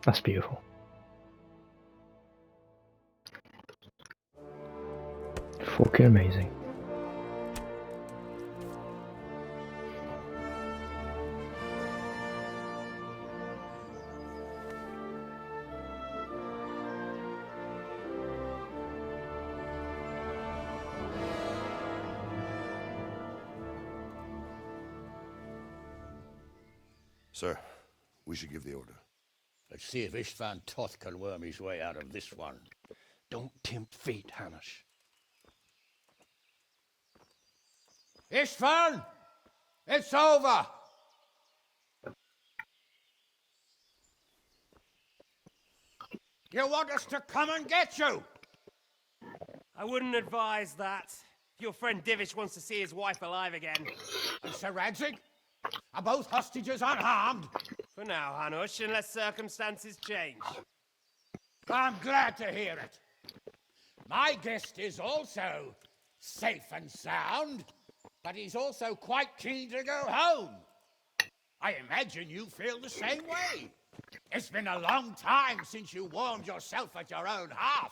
That's beautiful. Fucking amazing. Sir, we should give the order. Let's see if Istvan Toth can worm his way out of this one. Don't tempt fate, Hanush. Istvan! It's over! You want us to come and get you? I wouldn't advise that. Your friend Divish wants to see his wife alive again. And Sir Radzig? Are both hostages unharmed? For now, Hanush, unless circumstances change. I'm glad to hear it. My guest is also safe and sound, but he's also quite keen to go home. I imagine you feel the same way. It's been a long time since you warmed yourself at your own hearth.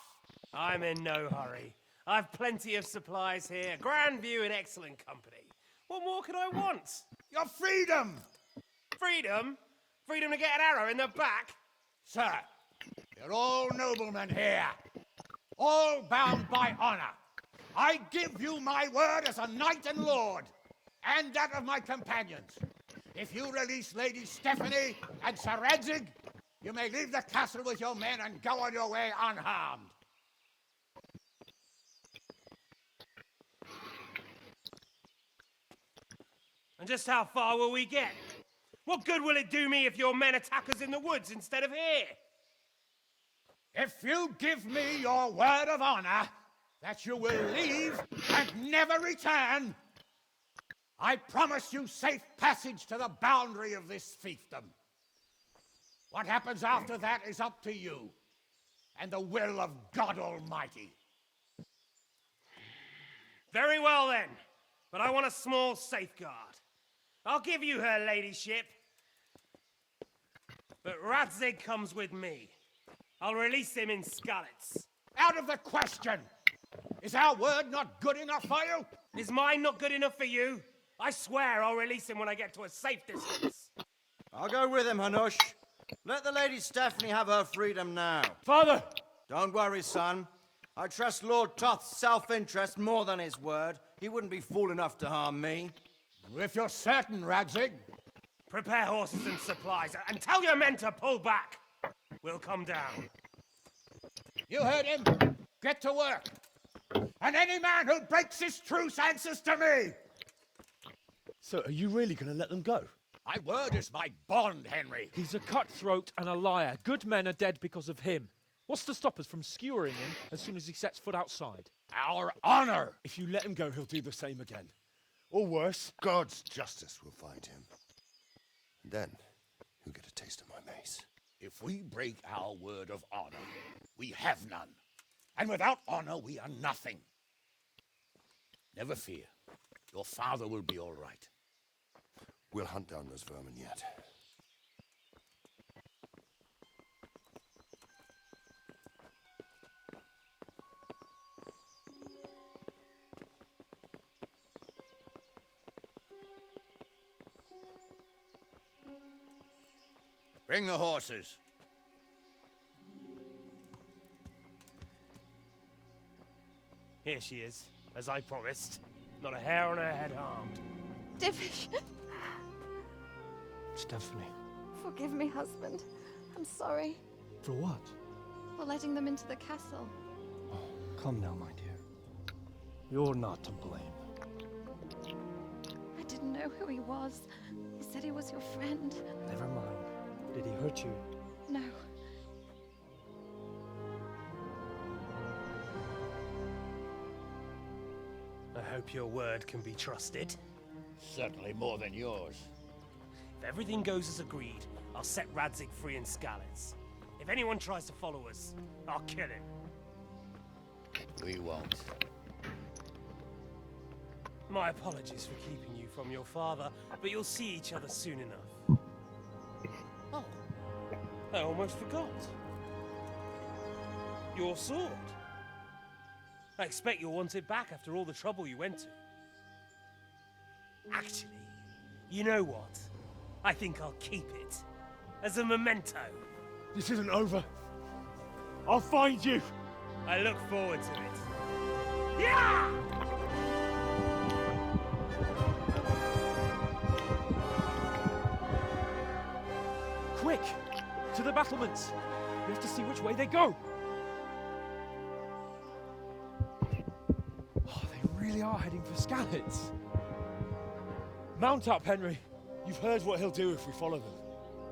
I'm in no hurry. I've plenty of supplies here, grand view and excellent company. What more could I want? Your freedom! Freedom? Freedom to get an arrow in the back? Sir, you're all noblemen here, all bound by honor. I give you my word as a knight and lord, and that of my companions. If you release Lady Stephanie and Sir Radzig, you may leave the castle with your men and go on your way unharmed. And just how far will we get? What good will it do me if your men attack us in the woods instead of here? If you give me your word of honor that you will leave and never return, I promise you safe passage to the boundary of this fiefdom. What happens after that is up to you and the will of God Almighty. Very well then, but I want a small safeguard. I'll give you her ladyship, but Radzig comes with me. I'll release him in Skalitz. Out of the question! Is our word not good enough for you? Is mine not good enough for you? I swear I'll release him when I get to a safe distance. I'll go with him, Hanush. Let the Lady Stephanie have her freedom now. Father! Don't worry, son. I trust Lord Toth's self-interest more than his word. He wouldn't be fool enough to harm me. If you're certain, Radzig. Prepare horses and supplies, and tell your men to pull back. We'll come down. You heard him. Get to work. And any man who breaks his truce answers to me. So are you really going to let them go? My word is my bond, Henry. He's a cutthroat and a liar. Good men are dead because of him. What's to stop us from skewering him as soon as he sets foot outside? Our honor. If you let him go, he'll do the same again. Or worse. God's justice will find him. And then he'll get a taste of my mace. If we break our word of honor, we have none. And without honor, we are nothing. Never fear. Your father will be all right. We'll hunt down those vermin yet. Bring the horses. Here she is, as I promised. Not a hair on her head harmed. Divish, Stephanie. forgive me, husband. I'm sorry For what? for letting them into the castle. Oh, come now, my dear. You're not to blame. I didn't know who he was. He said he was your friend. Never mind. Did he hurt you? No. I hope your word can be trusted. Certainly more than yours. If everything goes as agreed, I'll set Radzig free in Skalitz. If anyone tries to follow us, I'll kill him. We won't. My apologies for keeping you from your father, but you'll see each other soon enough. Oh, I almost forgot. Your sword. I expect you'll want it back after all the trouble you went to. Actually, you know what? I think I'll keep it. As a memento. This isn't over. I'll find you. I look forward to it. Yeah! Quick! To the battlements! We have to see which way they go! Oh, they really are heading for Skalitz. Mount up, Henry. You've heard what he'll do if we follow them.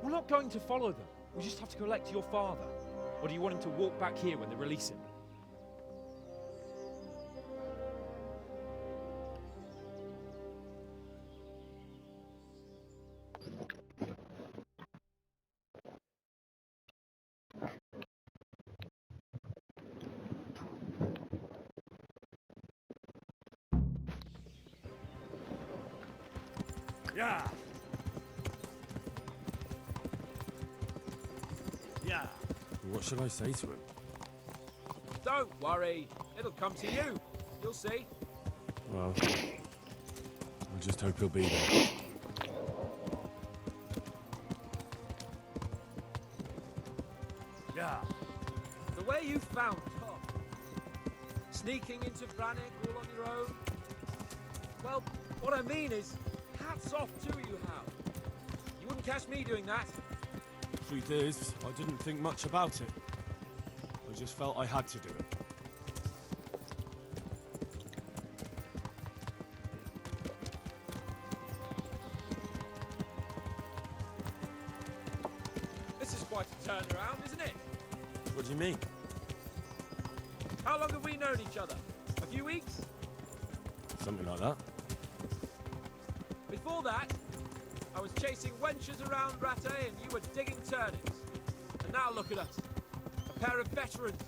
We're not going to follow them. We just have to collect your father. Or do you want him to walk back here when they release him? Yeah! Yeah! What should I say to him? Don't worry. It'll come to you. You'll see. Well, I just hope he'll be there. Yeah! The way you found Tom, sneaking into Brannick all on your own. Well, what I mean is, hats off to you, Hal. You wouldn't catch me doing that. Truth is, I didn't think much about it. I just felt I had to do it. This is quite a turnaround, isn't it? What do you mean? How long have we known each other? A few weeks? Something like that. Before that, I was chasing wenches around Rattay and you were digging turnips. And now look at us. A pair of veterans.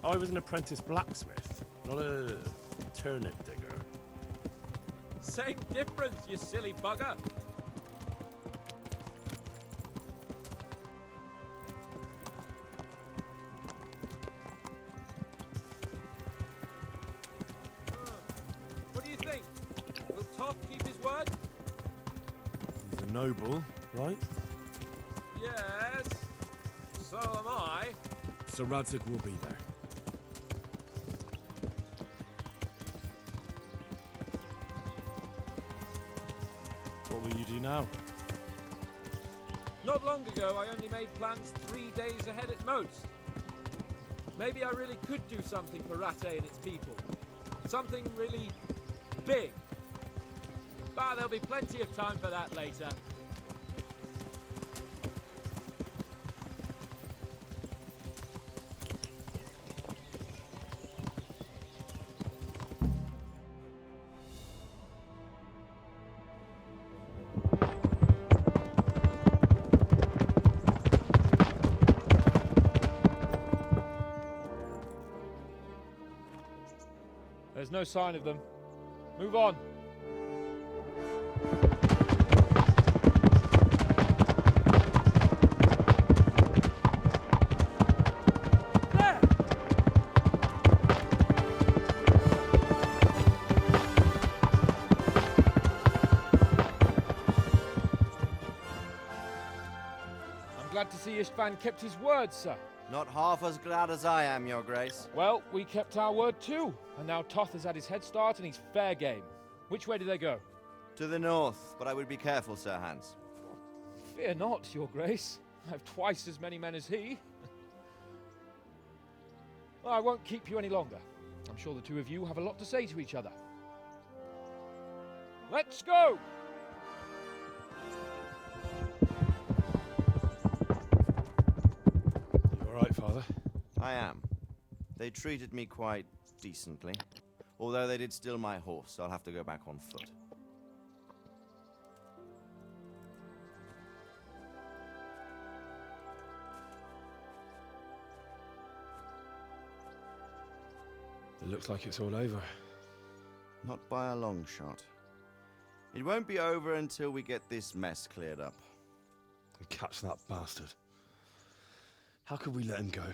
I was an apprentice blacksmith, not a turnip digger. Same difference, you silly bugger. What do you think? Will Toff keep his word? He's a noble, right? Yes. So am I. So Radzig will be there. What will you do now? Not long ago, I only made plans 3 days ahead at most. Maybe I really could do something for Rattay and its people. Something really big. But there'll be plenty of time for that later. There's no sign of them. Move on. There! I'm glad to see Istvan kept his word, sir. Not half as glad as I am, Your Grace. Well, we kept our word too. And now Toth has had his head start and he's fair game. Which way do they go? To the north, but I would be careful, Sir Hans. Fear not, Your Grace. I have twice as many men as he. Well, I won't keep you any longer. I'm sure the two of you have a lot to say to each other. Let's go! You alright, Father? I am. They treated me quite decently. Although they did steal my horse, so I'll have to go back on foot. It looks like it's all over. Not by a long shot. It won't be over until we get this mess cleared up. and catch that bastard. How could we let him go?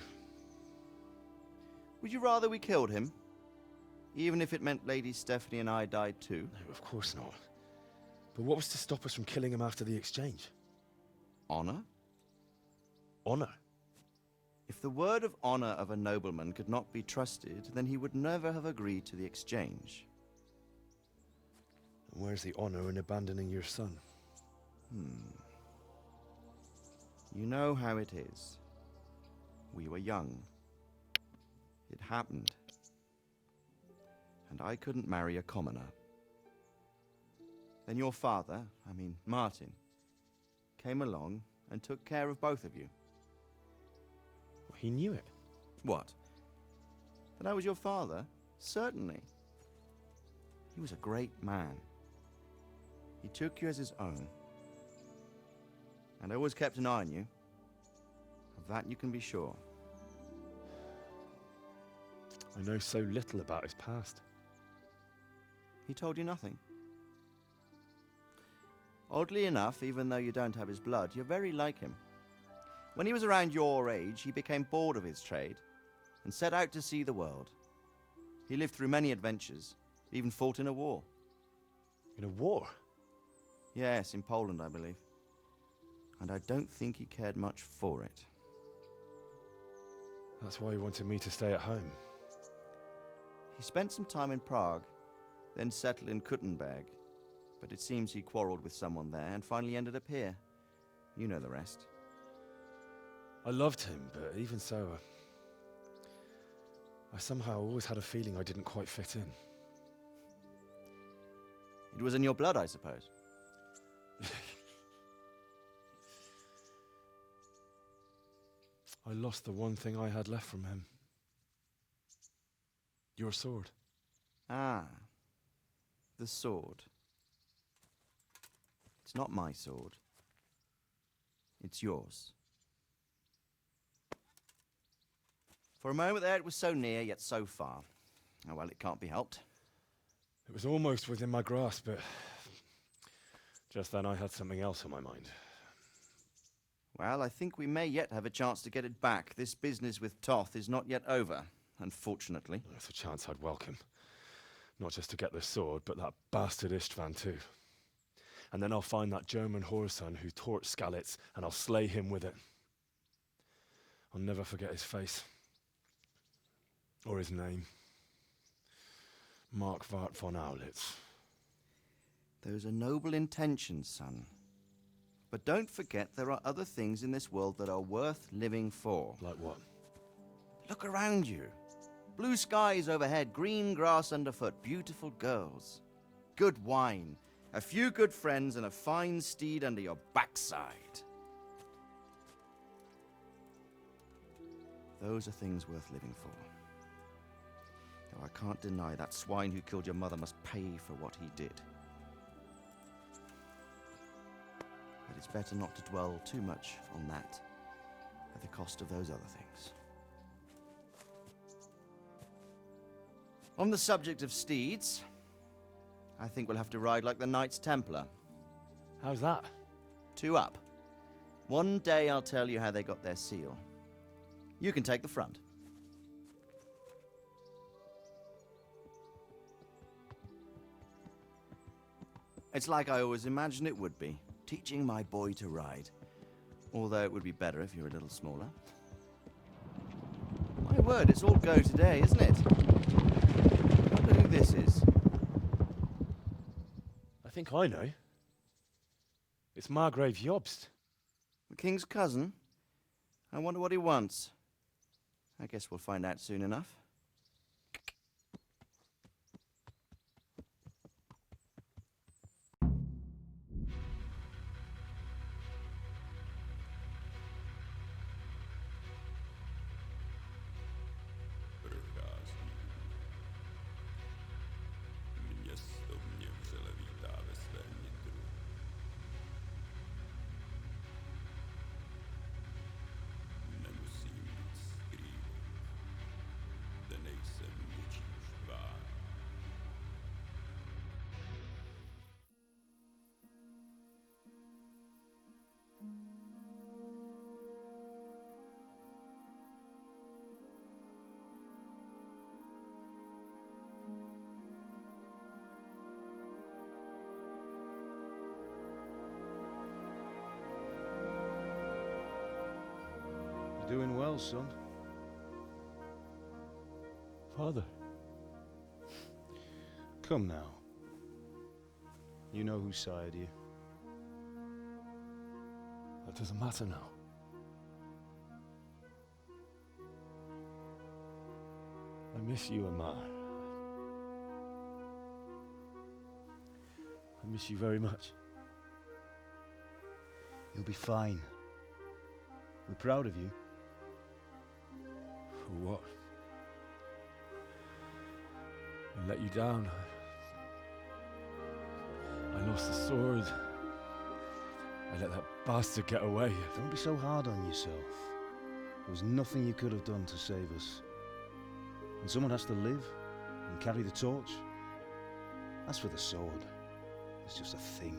Would you rather we killed him? Even if it meant Lady Stephanie and I died too? No, of course not. But what was to stop us from killing him after the exchange? Honor? Honor? If the word of honor of a nobleman could not be trusted, then he would never have agreed to the exchange. And where's the honor in abandoning your son? You know how it is. We were young. It happened. And I couldn't marry a commoner. Then your father, Martin, came along and took care of both of you. He knew it. What? That I was your father? Certainly. He was a great man. He took you as his own. And always kept an eye on you. Of that you can be sure. I know so little about his past. He told you nothing? Oddly enough, even though you don't have his blood, you're very like him. When he was around your age, he became bored of his trade and set out to see the world. He lived through many adventures, even fought in a war. In a war? Yes, in Poland, I believe. And I don't think he cared much for it. That's why he wanted me to stay at home. He spent some time in Prague, then settled in Kuttenberg. But it seems he quarreled with someone there and finally ended up here. You know the rest. I loved him, but even so, I somehow always had a feeling I didn't quite fit in. It was in your blood, I suppose. I lost the one thing I had left from him. Your sword. Ah, the sword. It's not my sword. It's yours. For a moment there, it was so near, yet so far. Oh, well, it can't be helped. It was almost within my grasp, but just then I had something else on my mind. Well, I think we may yet have a chance to get it back. This business with Toth is not yet over, unfortunately. That's a chance I'd welcome. Not just to get the sword, but that bastard Istvan too. And then I'll find that German whoreson who torched Skalitz, and I'll slay him with it. I'll never forget his face. Or his name. Marquardt von Aulitz. Those are noble intentions, son. But don't forget there are other things in this world that are worth living for. Like what? Look around you. Blue skies overhead, green grass underfoot, beautiful girls. Good wine, a few good friends, and a fine steed under your backside. Those are things worth living for. Though I can't deny that swine who killed your mother must pay for what he did. But it's better not to dwell too much on that at the cost of those other things. On the subject of steeds, I think we'll have to ride like the Knights Templar. How's that? 2 up. One day I'll tell you how they got their seal. You can take the front. It's like I always imagined it would be, teaching my boy to ride. Although it would be better if you were a little smaller. My word, it's all go today, isn't it? I wonder who this is. I think I know. It's Margrave Jobst. The king's cousin? I wonder what he wants. I guess we'll find out soon enough. Doing well, son. Father. Come now. You know who sired you. That doesn't matter now. I miss you and Ma. I miss you very much. You'll be fine. We're proud of you. For what? I let you down. I lost the sword. I let that bastard get away. Don't be so hard on yourself. There was nothing you could have done to save us. And someone has to live and carry the torch. As for the sword, it's just a thing.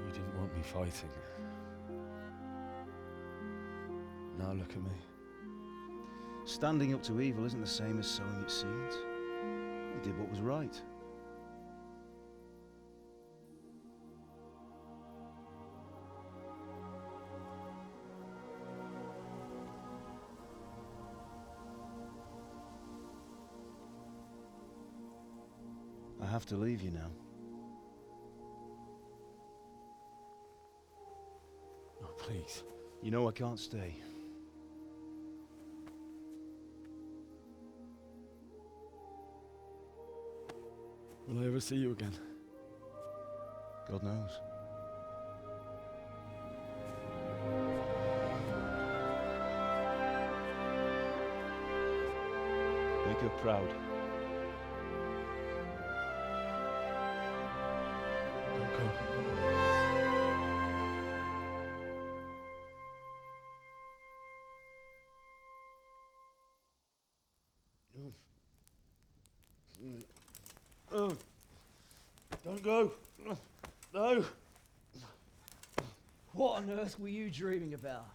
You didn't want me fighting. Now look at me. Standing up to evil isn't the same as sowing its seeds. You did what was right. I have to leave you now. Oh, please. You know I can't stay. Will I ever see you again? God knows. Make her proud. Don't go. Oh, don't go. No. What on earth were you dreaming about?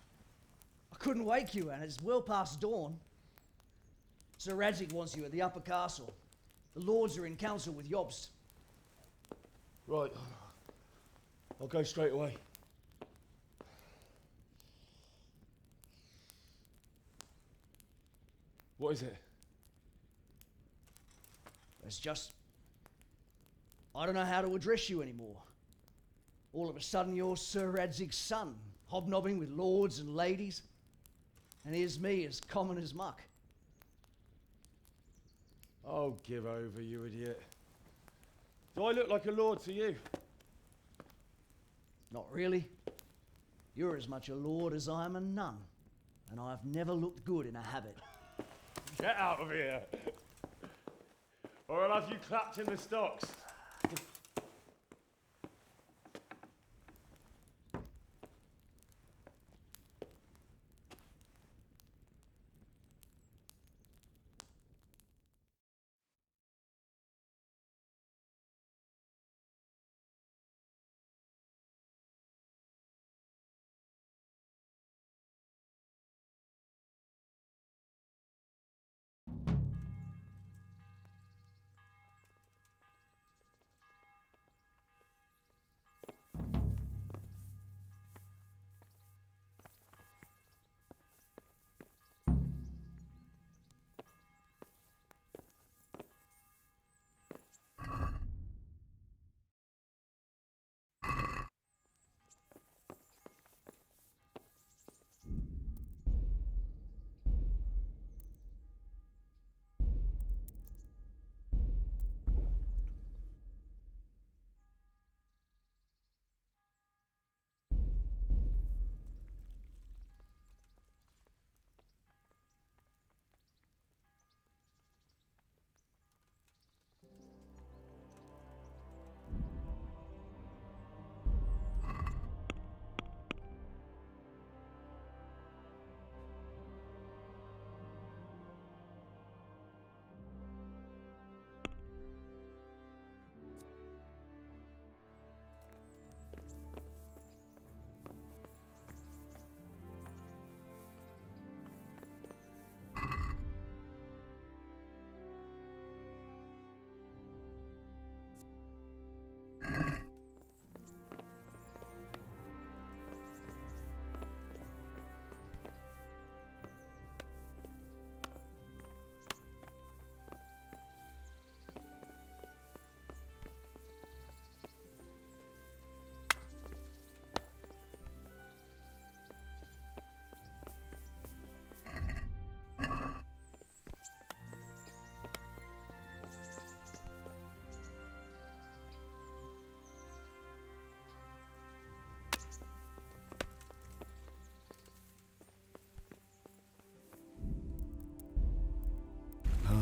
I couldn't wake you, and it's well past dawn. Sir Radzig wants you at the upper castle. The lords are in council with Jobst. Right. I'll go straight away. What is it? It's just... I don't know how to address you anymore. All of a sudden you're Sir Radzig's son, hobnobbing with lords and ladies. And here's me, as common as muck. Oh, give over, you idiot. Do I look like a lord to you? Not really. You're as much a lord as I am a nun. And I've never looked good in a habit. Get out of here! Or I'll have you clapped in the stocks.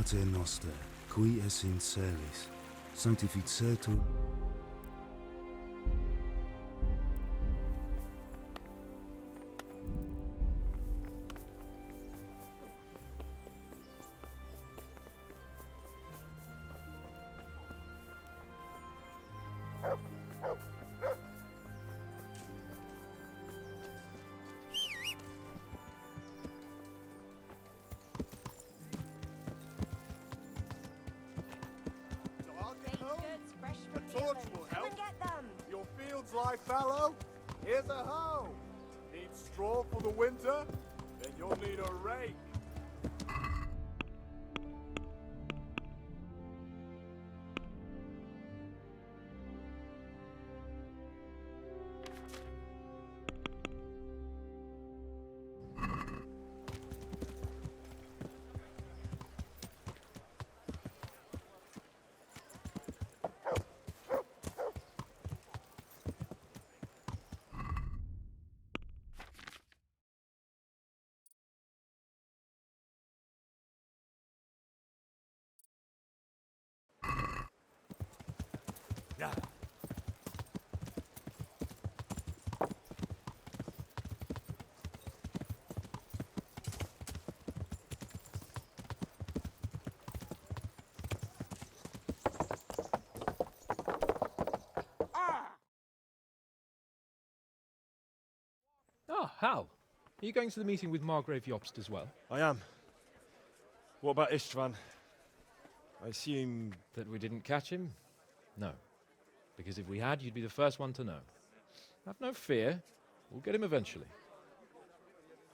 Pater noster, qui es in celis, sanctificetur. Your fields lie fallow? Here's a hoe. Need straw for the winter? Then you'll need a rake. Yeah. Ah, Hal. Are you going to the meeting with Margrave Jobst as well? I am. What about Istvan? I assume... That we didn't catch him? No. Because if we had, you'd be the first one to know. Have no fear. We'll get him eventually.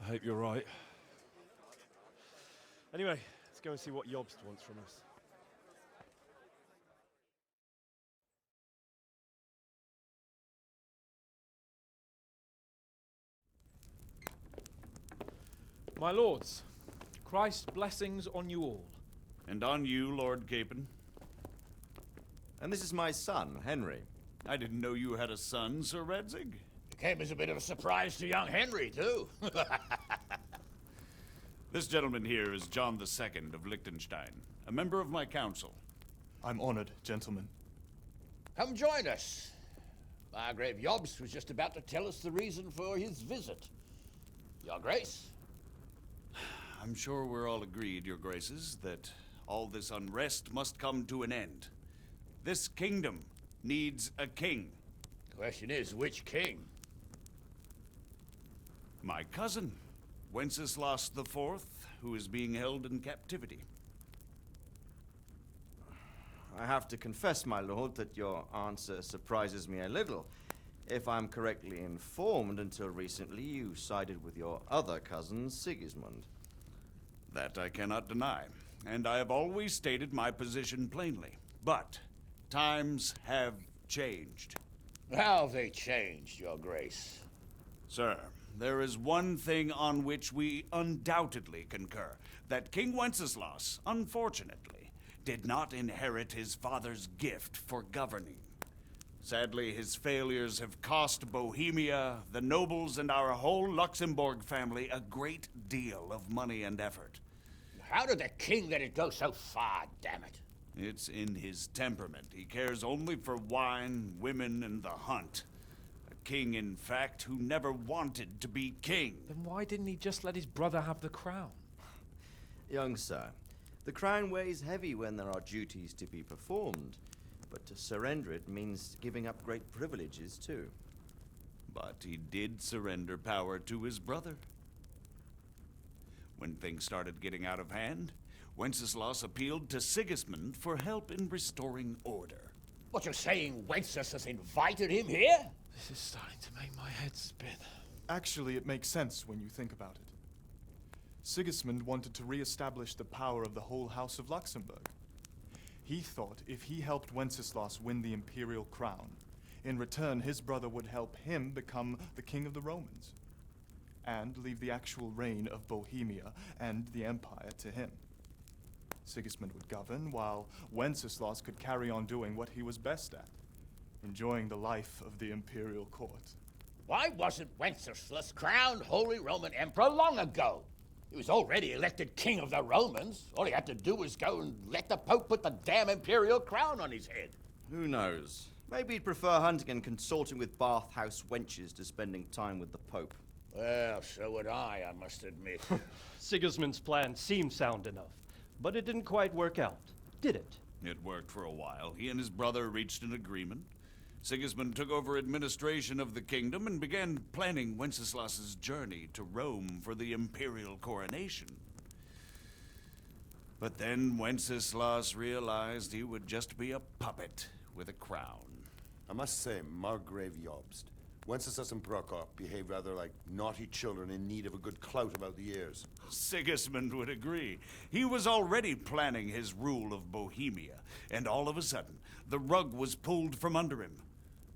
I hope you're right. Anyway, let's go and see what Jobst wants from us. My lords, Christ's blessings on you all. And on you, Lord Capon. And this is my son, Henry. I didn't know you had a son, Sir Radzig. It came as a bit of a surprise to young Henry, too. This gentleman here is John II of Liechtenstein, a member of my council. I'm honored, gentlemen. Come join us. Margrave Jobst was just about to tell us the reason for his visit. Your Grace? I'm sure we're all agreed, Your Graces, that all this unrest must come to an end. This kingdom needs a king. The question is, which king? My cousin, Wenceslas IV, who is being held in captivity. I have to confess, my lord, that your answer surprises me a little. If I'm correctly informed, until recently you sided with your other cousin, Sigismund. That I cannot deny, and I have always stated my position plainly. But times have changed. How have they changed, Your Grace? Sir, there is one thing on which we undoubtedly concur. That King Wenceslas, unfortunately, did not inherit his father's gift for governing. Sadly, his failures have cost Bohemia, the nobles, and our whole Luxembourg family a great deal of money and effort. How did the king let it go so far, damn it? It's in his temperament. He cares only for wine, women, and the hunt. A king, in fact, who never wanted to be king. Then why didn't he just let his brother have the crown? Young sir, the crown weighs heavy when there are duties to be performed, but to surrender it means giving up great privileges too. But he did surrender power to his brother. When things started getting out of hand, Wenceslas appealed to Sigismund for help in restoring order. What, you're saying Wenceslas has invited him here? This is starting to make my head spin. Actually, it makes sense when you think about it. Sigismund wanted to re-establish the power of the whole House of Luxembourg. He thought if he helped Wenceslas win the imperial crown, in return his brother would help him become the king of the Romans, and leave the actual reign of Bohemia and the empire to him. Sigismund would govern, while Wenceslas could carry on doing what he was best at, enjoying the life of the imperial court. Why wasn't Wenceslas crowned Holy Roman Emperor long ago? He was already elected king of the Romans. All he had to do was go and let the Pope put the damn imperial crown on his head. Who knows? Maybe he'd prefer hunting and consorting with bathhouse wenches to spending time with the Pope. Well, so would I must admit. Sigismund's plan seemed sound enough, but it didn't quite work out, did it? It worked for a while. He and his brother reached an agreement. Sigismund took over administration of the kingdom and began planning Wenceslas's journey to Rome for the imperial coronation. But then Wenceslas realized he would just be a puppet with a crown. I must say, Margrave Jobst, Wenceslas and Prokop behave rather like naughty children in need of a good clout about the ears. Sigismund would agree. He was already planning his rule of Bohemia, and all of a sudden, the rug was pulled from under him.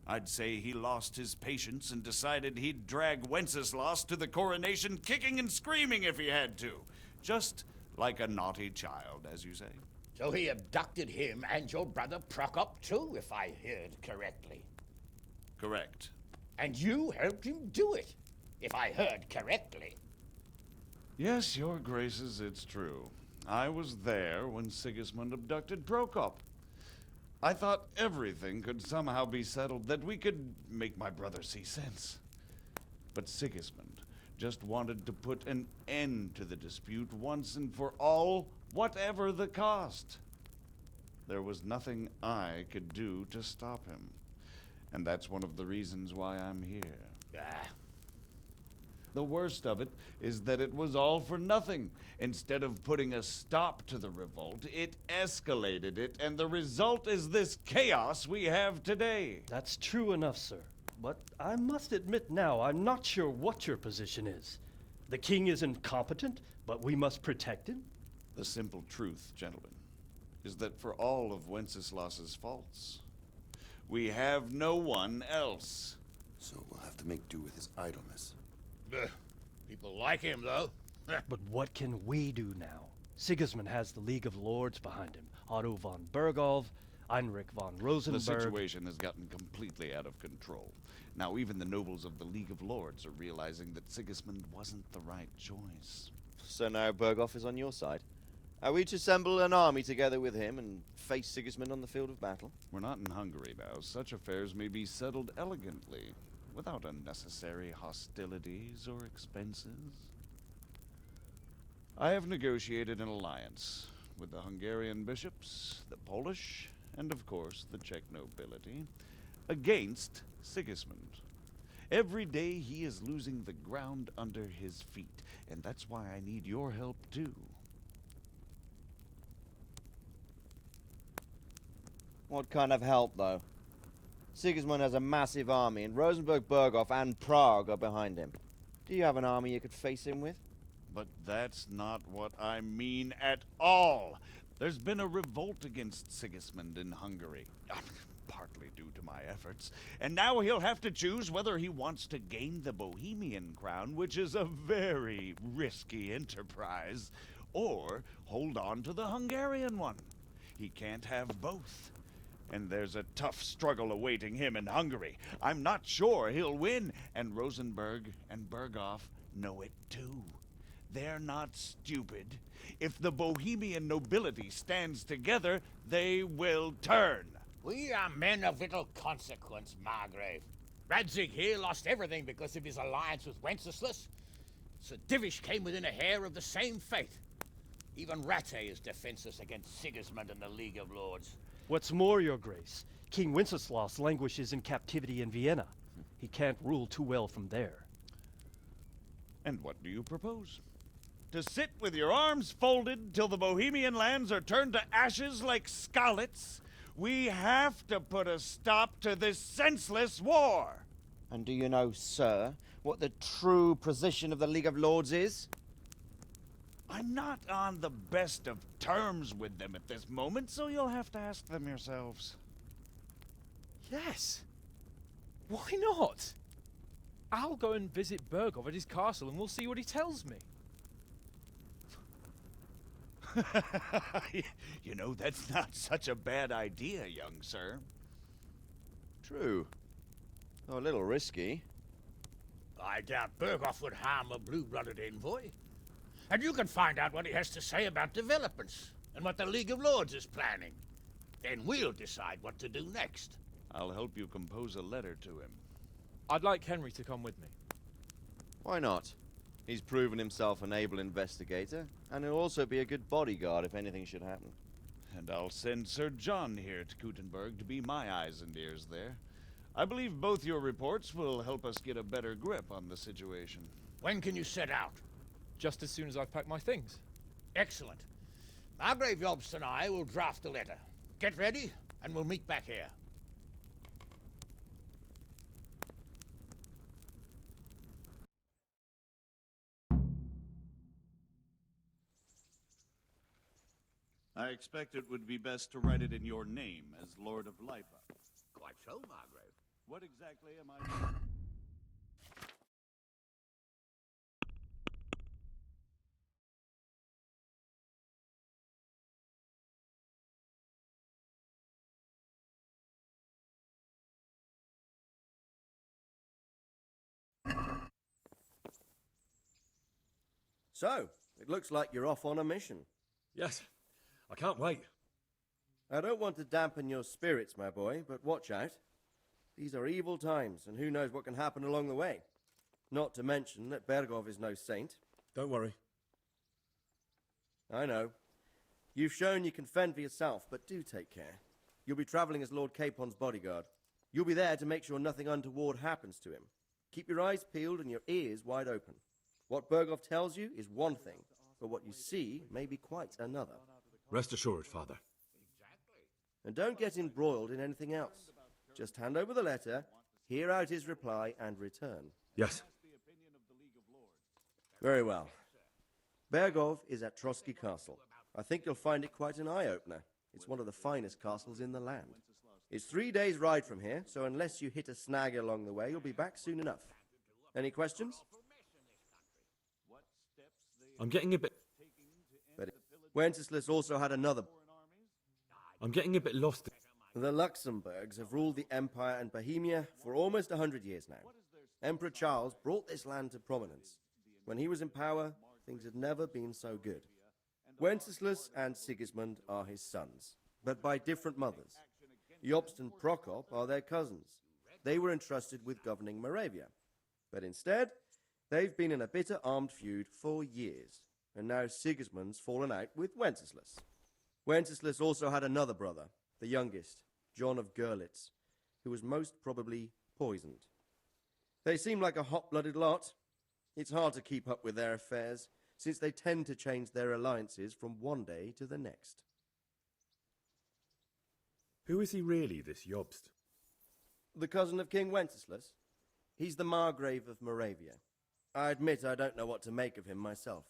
I'd say he lost his patience and decided he'd drag Wenceslas to the coronation kicking and screaming if he had to. Just like a naughty child, as you say. So he abducted him and your brother Prokop too, if I heard correctly. Correct. And you helped him do it, if I heard correctly. Yes, your graces, it's true. I was there when Sigismund abducted Prokop. I thought everything could somehow be settled, that we could make my brother see sense. But Sigismund just wanted to put an end to the dispute once and for all, whatever the cost. There was nothing I could do to stop him. And that's one of the reasons why I'm here. The worst of it is that it was all for nothing. Instead of putting a stop to the revolt, it escalated it, and the result is this chaos we have today. That's true enough, sir. But I must admit now, I'm not sure what your position is. The king is incompetent, but we must protect him? The simple truth, gentlemen, is that for all of Wenceslas's faults, we have no one else. So we'll have to make do with his idleness. People like him, though. But what can we do now? Sigismund has the League of Lords behind him. Otto von Bergholf, Heinrich von Rosenberg. The situation has gotten completely out of control. Now even the nobles of the League of Lords are realizing that Sigismund wasn't the right choice. So now Berghof is on your side. Are we to assemble an army together with him and face Sigismund on the field of battle? We're not in Hungary now. Such affairs may be settled elegantly, without unnecessary hostilities or expenses. I have negotiated an alliance with the Hungarian bishops, the Polish, and of course the Czech nobility, against Sigismund. Every day he is losing the ground under his feet, and that's why I need your help too. What kind of help, though? Sigismund has a massive army, and Rosenberg, Berghof, and Prague are behind him. Do you have an army you could face him with? But that's not what I mean at all. There's been a revolt against Sigismund in Hungary, partly due to my efforts, and now he'll have to choose whether he wants to gain the Bohemian crown, which is a very risky enterprise, or hold on to the Hungarian one. He can't have both. And there's a tough struggle awaiting him in Hungary. I'm not sure he'll win, and Rosenberg and Berghof know it too. They're not stupid. If the Bohemian nobility stands together, they will turn. We are men of little consequence, Margrave. Radzig here lost everything because of his alliance with Wenceslas. Sir Divish came within a hair of the same fate. Even Rattay is defenseless against Sigismund and the League of Lords. What's more, your grace, King Wenceslas languishes in captivity in Vienna. He can't rule too well from there. And what do you propose? To sit with your arms folded till the Bohemian lands are turned to ashes like Skalitz? We have to put a stop to this senseless war! And do you know, sir, what the true position of the League of Lords is? I'm not on the best of terms with them at this moment, so you'll have to ask them yourselves. Yes. Why not? I'll go and visit Berghof at his castle and we'll see what he tells me. You know, that's not such a bad idea, young sir. True. Though a little risky. I doubt Berghof would harm a blue-blooded envoy. And you can find out what he has to say about developments and what the League of Lords is planning. Then we'll decide what to do next. I'll help you compose a letter to him. I'd like Henry to come with me. Why not? He's proven himself an able investigator, and he'll also be a good bodyguard if anything should happen. And I'll send Sir John here to Kuttenberg to be my eyes and ears there. I believe both your reports will help us get a better grip on the situation. When can you set out? Just as soon as I've packed my things. Excellent. Margrave Jobst and I will draft a letter. Get ready, and we'll meet back here. I expect it would be best to write it in your name as Lord of Lipa. Quite so, Margrave. What exactly am I doing? So, it looks like you're off on a mission. Yes, I can't wait. I don't want to dampen your spirits, my boy, but watch out. These are evil times, and who knows what can happen along the way. Not to mention that Bergov is no saint. Don't worry. I know. You've shown you can fend for yourself, but do take care. You'll be travelling as Lord Capon's bodyguard. You'll be there to make sure nothing untoward happens to him. Keep your eyes peeled and your ears wide open. What Bergov tells you is one thing, but what you see may be quite another. Rest assured, Father. And don't get embroiled in anything else. Just hand over the letter, hear out his reply, and return. Yes. Very well. Bergov is at Trotsky Castle. I think you'll find it quite an eye-opener. It's one of the finest castles in the land. It's 3 days' ride from here, so unless you hit a snag along the way, you'll be back soon enough. Any questions? I'm getting a bit... But Wenceslas also had another... I'm getting a bit lost. The Luxembourgs have ruled the Empire and Bohemia for almost 100 years now. Emperor Charles brought this land to prominence. When he was in power, things had never been so good. Wenceslas and Sigismund are his sons, but by different mothers. Jobst and Prokop are their cousins. They were entrusted with governing Moravia. But instead, they've been in a bitter armed feud for years, and now Sigismund's fallen out with Wenceslas. Wenceslas also had another brother, the youngest, John of Görlitz, who was most probably poisoned. They seem like a hot-blooded lot. It's hard to keep up with their affairs, since they tend to change their alliances from one day to the next. Who is he really, this Jobst? The cousin of King Wenceslas. He's the Margrave of Moravia. I admit I don't know what to make of him myself.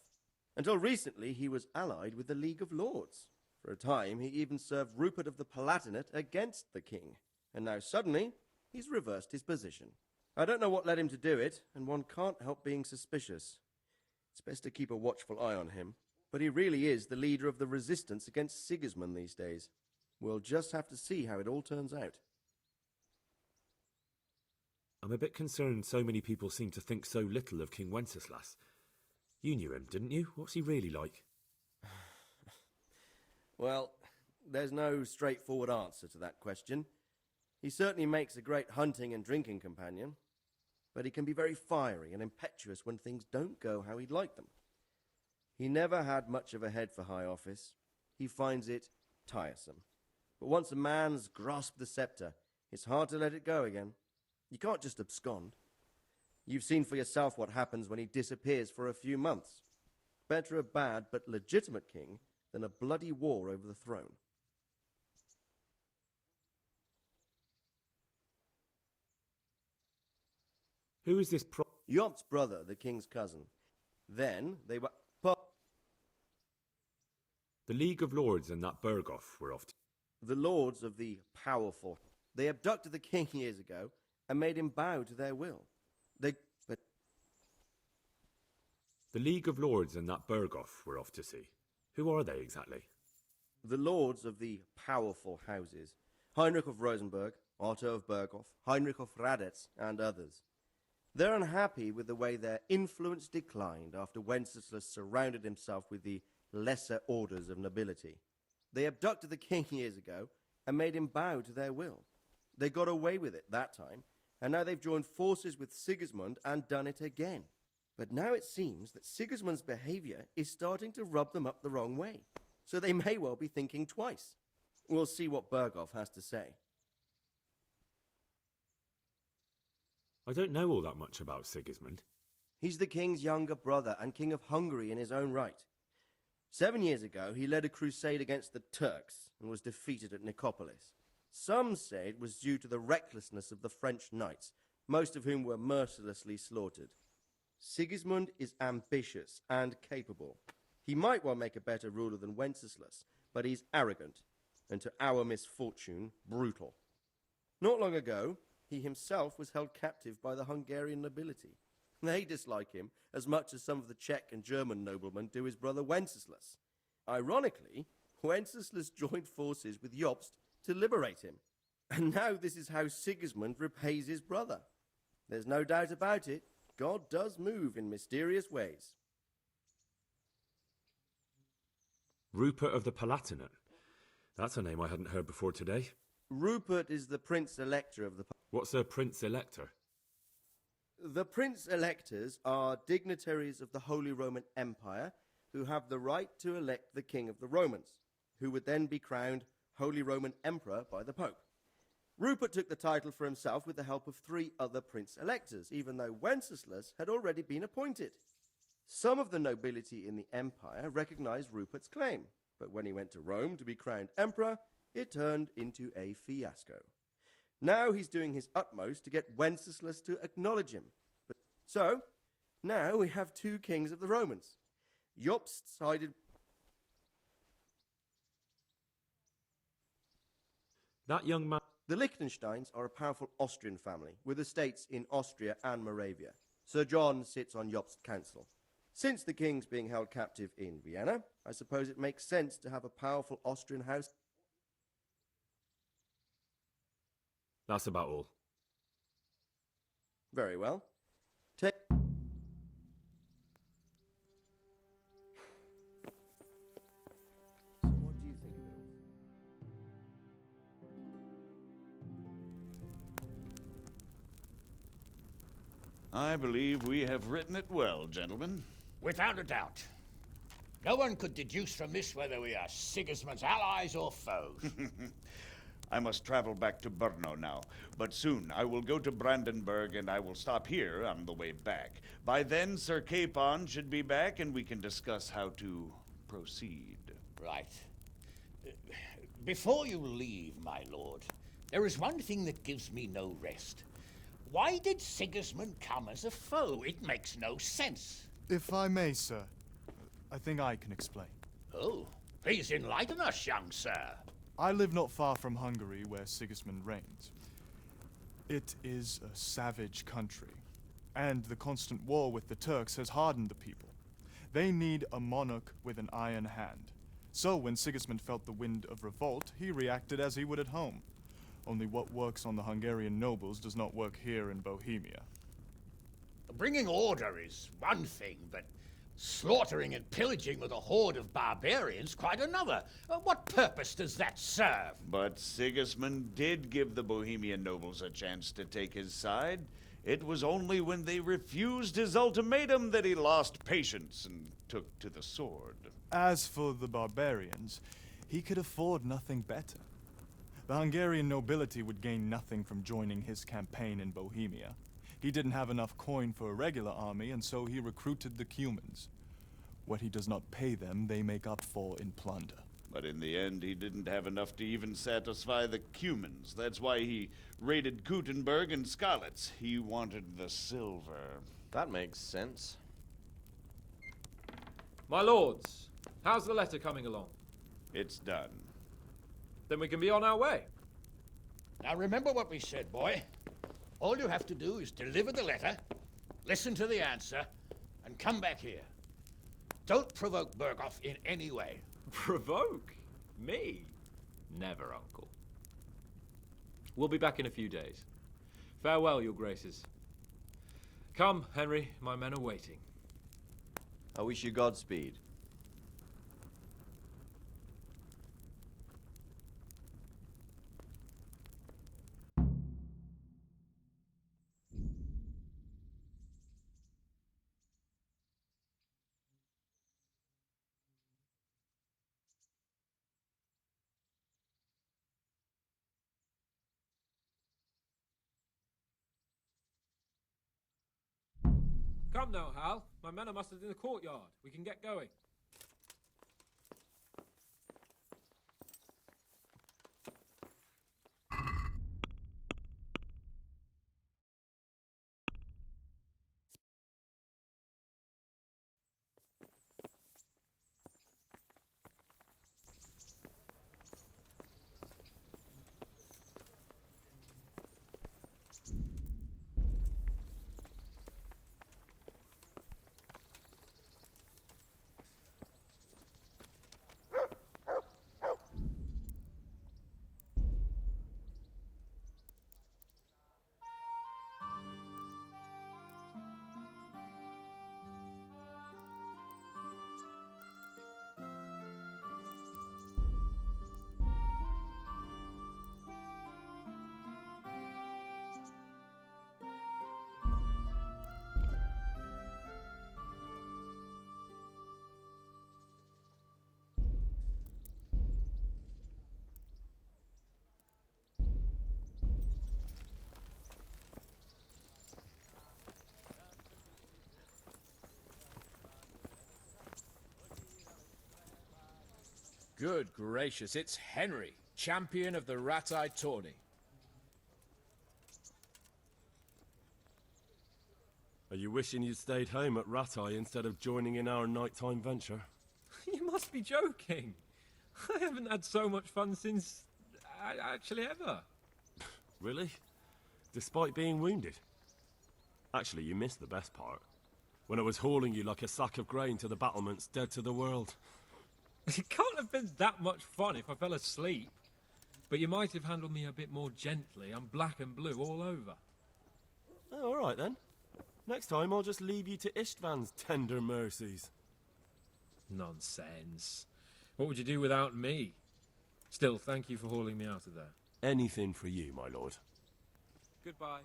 Until recently, he was allied with the League of Lords. For a time, he even served Rupert of the Palatinate against the king. And now suddenly, he's reversed his position. I don't know what led him to do it, and one can't help being suspicious. It's best to keep a watchful eye on him. But he really is the leader of the resistance against Sigismund these days. We'll just have to see how it all turns out. I'm a bit concerned so many people seem to think so little of King Wenceslas. You knew him, didn't you? What's he really like? Well, there's no straightforward answer to that question. He certainly makes a great hunting and drinking companion, but he can be very fiery and impetuous when things don't go how he'd like them. He never had much of a head for high office. He finds it tiresome. But once a man's grasped the scepter, it's hard to let it go again. You can't just abscond. You've seen for yourself what happens when he disappears for a few months. Better a bad but legitimate king than a bloody war over the throne. Who is this Jobst's brother, the king's cousin. Then they were... The League of Lords and that Bergov were off. The lords of the powerful. They abducted the king years ago and made him bow to their will. But The League of Lords and that Bergov were off to sea. Who are they exactly? the lords of the powerful houses, Heinrich of Rosenberg, Otto of Berghof, Heinrich of Radetz, and others. They're unhappy with the way their influence declined after Wenceslas surrounded himself with the lesser orders of nobility. They abducted the king years ago and made him bow to their will. They got away with it that time, and now they've joined forces with Sigismund and done it again. But now it seems that Sigismund's behavior is starting to rub them up the wrong way, so they may well be thinking twice. We'll see what Berghoff has to say. I don't know all that much about Sigismund. He's the king's younger brother and king of Hungary in his own right. 7 years ago, he led a crusade against the Turks and was defeated at Nicopolis. Some say it was due to the recklessness of the French knights, most of whom were mercilessly slaughtered. Sigismund is ambitious and capable. He might well make a better ruler than Wenceslas, but he's arrogant, and to our misfortune, brutal. Not long ago, he himself was held captive by the Hungarian nobility. They dislike him as much as some of the Czech and German noblemen do his brother Wenceslas. Ironically, Wenceslas joined forces with Jobst to liberate him. And now this is how Sigismund repays his brother. There's no doubt about it, God does move in mysterious ways. Rupert of the Palatinate. That's a name I hadn't heard before today. Rupert is the Prince-Elector of the... What's a Prince-Elector? The Prince-Electors are dignitaries of the Holy Roman Empire who have the right to elect the King of the Romans, who would then be crowned Holy Roman Emperor by the Pope. Rupert took the title for himself with the help of 3 other Prince-Electors, even though Wenceslas had already been appointed. Some of the nobility in the empire recognized Rupert's claim, but when he went to Rome to be crowned emperor, it turned into a fiasco. Now he's doing his utmost to get Wenceslas to acknowledge him. So, now we have 2 kings of the Romans. Jobst sided... That young man... The Liechtensteins are a powerful Austrian family, with estates in Austria and Moravia. Sir John sits on Jobst's council. Since the king's being held captive in Vienna, I suppose it makes sense to have a powerful Austrian house. That's about all. Very well. Take... So what do you think of it all? I believe we have written it well, gentlemen. Without a doubt. No one could deduce from this whether we are Sigismund's allies or foes. I must travel back to Brno now, but soon I will go to Brandenburg and I will stop here on the way back. By then, Sir Capon should be back and we can discuss how to proceed. Right. Before you leave, my lord, there is one thing that gives me no rest. Why did Sigismund come as a foe? It makes no sense. If I may, sir, I think I can explain. Oh, please enlighten us, young sir. I live not far from Hungary, where Sigismund reigns. It is a savage country, and the constant war with the Turks has hardened the people. They need a monarch with an iron hand. So when Sigismund felt the wind of revolt, he reacted as he would at home. Only what works on the Hungarian nobles does not work here in Bohemia. Bringing order is one thing, but slaughtering and pillaging with a horde of barbarians quite another. What purpose does that serve? But Sigismund did give the Bohemian nobles a chance to take his side. It was only when they refused his ultimatum that he lost patience and took to the sword. As for the barbarians, he could afford nothing better. The Hungarian nobility would gain nothing from joining his campaign in Bohemia. He didn't have enough coin for a regular army, and so he recruited the Cumans. What he does not pay them, they make up for in plunder. But in the end, he didn't have enough to even satisfy the Cumans. That's why he raided Kuttenberg and Skalitz. He wanted the silver. That makes sense. My lords, how's the letter coming along? It's done. Then we can be on our way. Now remember what we said, boy. All you have to do is deliver the letter, listen to the answer, and come back here. Don't provoke Berghoff in any way. Provoke? Me? Never, Uncle. We'll be back in a few days. Farewell, your graces. Come, Henry, my men are waiting. I wish you Godspeed. Come now, Hal. My men are mustered in the courtyard. We can get going. Good gracious, it's Henry, champion of the Rat-Eye tourney. Are you wishing you'd stayed home at Rat-Eye instead of joining in our nighttime venture? You must be joking. I haven't had so much fun since... actually ever. Really? Despite being wounded? Actually, you missed the best part. When I was hauling you like a sack of grain to the battlements, dead to the world. It can't have been that much fun if I fell asleep. But you might have handled me a bit more gently. I'm black and blue all over. Oh, all right then. Next time I'll just leave you to Istvan's tender mercies. Nonsense. What would you do without me? Still, thank you for hauling me out of there. Anything for you, my lord. Goodbye.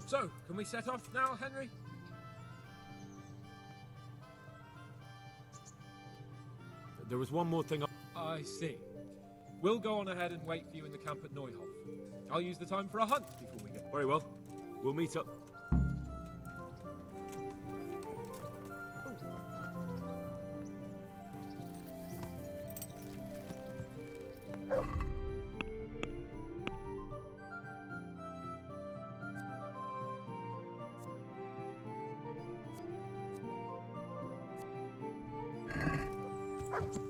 So, can we set off now, Henry? There was one more thing I see. We'll go on ahead and wait for you in the camp at Neuhof. I'll use the time for a hunt before we go. Very well. We'll meet up. You